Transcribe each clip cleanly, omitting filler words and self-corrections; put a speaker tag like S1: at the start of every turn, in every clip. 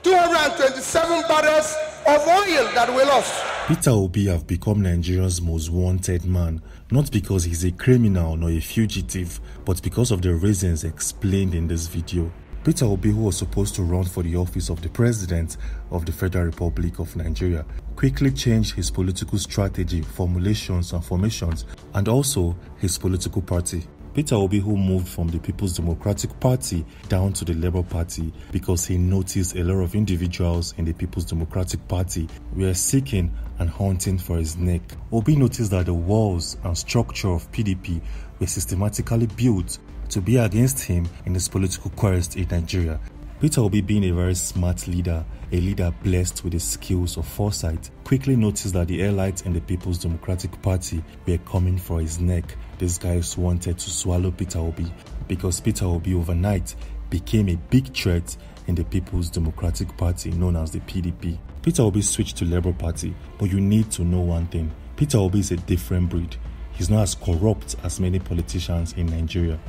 S1: 227 barrels of oil that we lost.
S2: Peter Obi have become Nigeria's most wanted man, not because he's a criminal nor a fugitive, but because of the reasons explained in this video. Peter Obi, who was supposed to run for the office of the President of the Federal Republic of Nigeria, quickly changed his political strategy, formulations and formations, and also his political party. Peter Obi, who moved from the People's Democratic Party down to the Labour Party because he noticed a lot of individuals in the People's Democratic Party were seeking and hunting for his neck. Obi noticed that the walls and structure of PDP were systematically built to be against him in his political quest in Nigeria. Peter Obi, being a very smart leader, a leader blessed with the skills of foresight, quickly noticed that the elites in the People's Democratic Party were coming for his neck. These guys wanted to swallow Peter Obi because Peter Obi overnight became a big threat in the People's Democratic Party known as the PDP. Peter Obi switched to Labour Party, but you need to know one thing. Peter Obi is a different breed. He's not as corrupt as many politicians in Nigeria.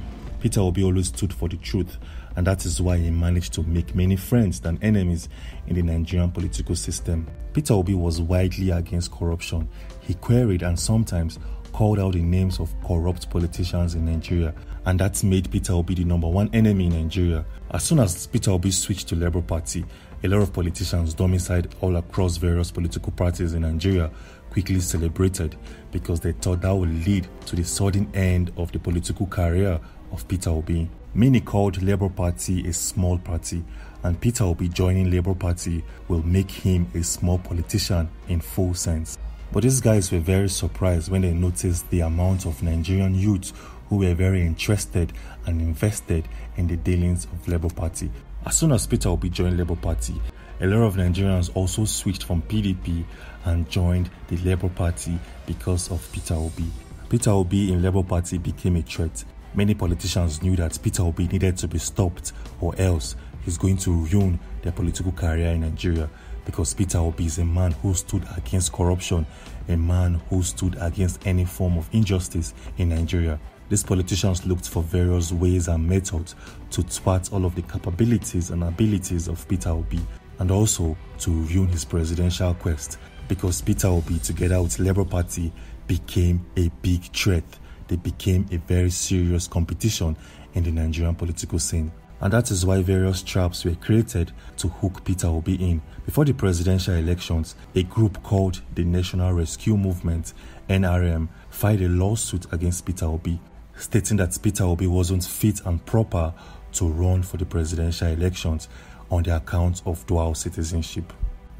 S2: Peter Obi always stood for the truth, and that is why he managed to make many friends than enemies in the Nigerian political system. Peter Obi was widely against corruption. He queried and sometimes called out the names of corrupt politicians in Nigeria, and that made Peter Obi the #1 enemy in Nigeria. As soon as Peter Obi switched to Labour Party, a lot of politicians domiciled all across various political parties in Nigeria quickly celebrated because they thought that would lead to the sudden end of the political career of Peter Obi. Many called Labour Party a small party, and Peter Obi joining Labour Party will make him a small politician in full sense. But these guys were very surprised when they noticed the amount of Nigerian youths who were very interested and invested in the dealings of Labour Party. As soon as Peter Obi joined Labour Party, a lot of Nigerians also switched from PDP and joined the Labour Party because of Peter Obi. Peter Obi in Labour Party became a threat. Many politicians knew that Peter Obi needed to be stopped, or else he's going to ruin their political career in Nigeria, because Peter Obi is a man who stood against corruption, a man who stood against any form of injustice in Nigeria. These politicians looked for various ways and methods to thwart all of the capabilities and abilities of Peter Obi, and also to ruin his presidential quest, because Peter Obi, together with Labour Party, became a big threat. They became a very serious competition in the Nigerian political scene. And that is why various traps were created to hook Peter Obi in. Before the presidential elections, a group called the National Rescue Movement, NRM, filed a lawsuit against Peter Obi, stating that Peter Obi wasn't fit and proper to run for the presidential elections on the account of dual citizenship.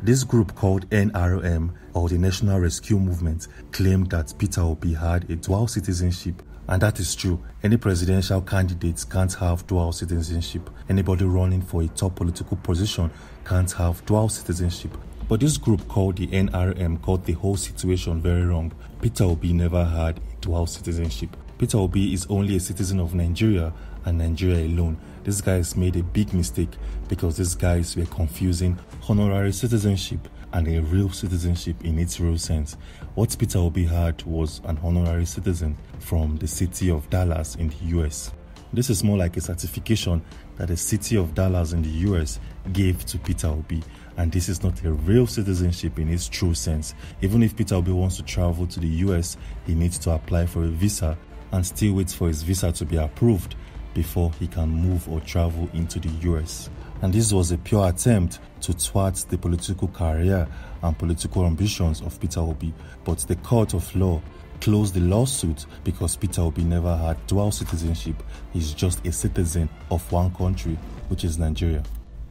S2: This group called NRM, or the National Rescue Movement, claimed that Peter Obi had a dual citizenship, and that is true. Any presidential candidates can't have dual citizenship. Anybody running for a top political position can't have dual citizenship. But this group called the NRM got the whole situation very wrong. Peter Obi never had a dual citizenship. Peter Obi is only a citizen of Nigeria and Nigeria alone. These guys made a big mistake because these guys were confusing honorary citizenship and a real citizenship in its real sense. What Peter Obi had was an honorary citizen from the city of Dallas in the US. This is more like a certification that the city of Dallas in the US gave to Peter Obi, and this is not a real citizenship in its true sense. Even if Peter Obi wants to travel to the US, he needs to apply for a visa and still wait for his visa to be approved before he can move or travel into the US. And this was a pure attempt to thwart the political career and political ambitions of Peter Obi. But the court of law closed the lawsuit because Peter Obi never had dual citizenship. He's just a citizen of one country, which is Nigeria.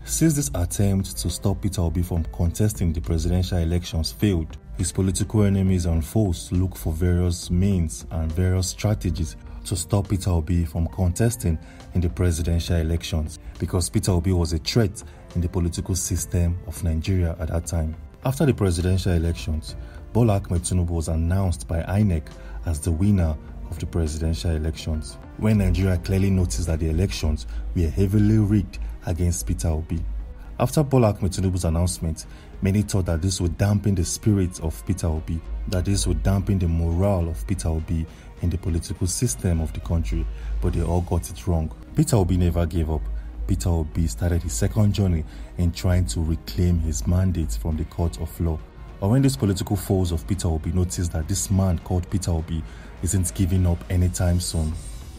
S2: Since this attempt to stop Peter Obi from contesting the presidential elections failed, his political enemies and foes look for various means and various strategies to stop Peter Obi from contesting in the presidential elections, because Peter Obi was a threat in the political system of Nigeria at that time. After the presidential elections, Bola Ahmed Tinubu was announced by INEC as the winner of the presidential elections, when Nigeria clearly noticed that the elections were heavily rigged against Peter Obi. After Bola Ahmed Tinubu's announcement, many thought that this would dampen the spirit of Peter Obi, that this would dampen the morale of Peter Obi in the political system of the country, but they all got it wrong. Peter Obi never gave up. Peter Obi started his second journey in trying to reclaim his mandate from the court of law. But when these political foes of Peter Obi noticed that this man called Peter Obi isn't giving up anytime soon,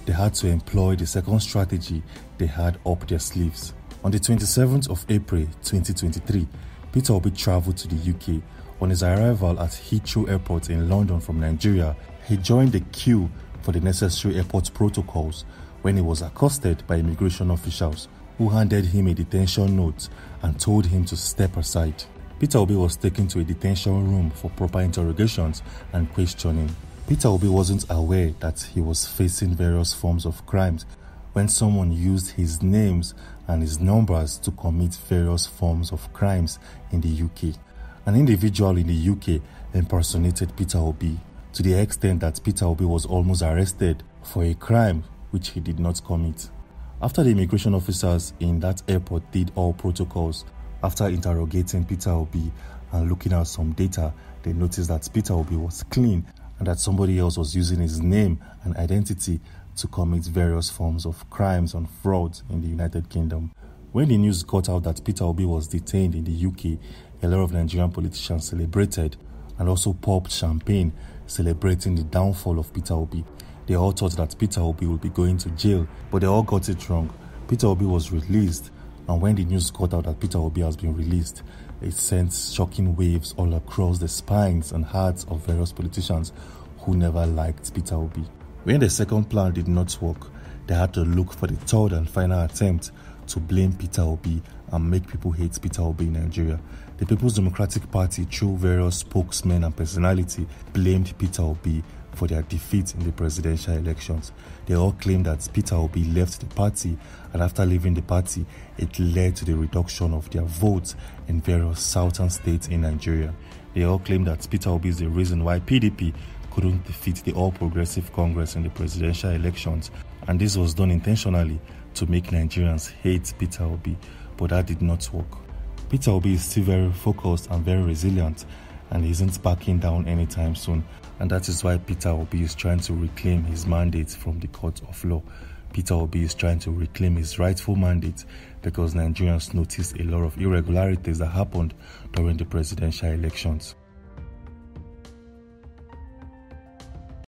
S2: they had to employ the second strategy they had up their sleeves. On the 27th of April 2023, Peter Obi traveled to the UK. On his arrival at Heathrow Airport in London from Nigeria, he joined the queue for the necessary airport protocols when he was accosted by immigration officials who handed him a detention note and told him to step aside. Peter Obi was taken to a detention room for proper interrogations and questioning. Peter Obi wasn't aware that he was facing various forms of crimes when someone used his names and his numbers to commit various forms of crimes in the UK. An individual in the UK impersonated Peter Obi to the extent that Peter Obi was almost arrested for a crime which he did not commit. After the immigration officers in that airport did all protocols, after interrogating Peter Obi and looking at some data, they noticed that Peter Obi was clean and that somebody else was using his name and identity to commit various forms of crimes and frauds in the United Kingdom. When the news got out that Peter Obi was detained in the UK, a lot of Nigerian politicians celebrated and also popped champagne, celebrating the downfall of Peter Obi. They all thought that Peter Obi would be going to jail, but they all got it wrong. Peter Obi was released, and when the news got out that Peter Obi has been released, it sent shocking waves all across the spines and hearts of various politicians who never liked Peter Obi. When the second plan did not work, they had to look for the third and final attempt to blame Peter Obi and make people hate Peter Obi in Nigeria. The People's Democratic Party, through various spokesmen and personality, blamed Peter Obi for their defeat in the presidential elections. They all claimed that Peter Obi left the party, and after leaving the party, it led to the reduction of their votes in various southern states in Nigeria. They all claimed that Peter Obi is the reason why PDP couldn't defeat the All Progressive Congress in the presidential elections, and this was done intentionally to make Nigerians hate Peter Obi, but that did not work. Peter Obi is still very focused and very resilient, and he isn't backing down anytime soon, and that is why Peter Obi is trying to reclaim his mandate from the court of law. Peter Obi is trying to reclaim his rightful mandate because Nigerians noticed a lot of irregularities that happened during the presidential elections.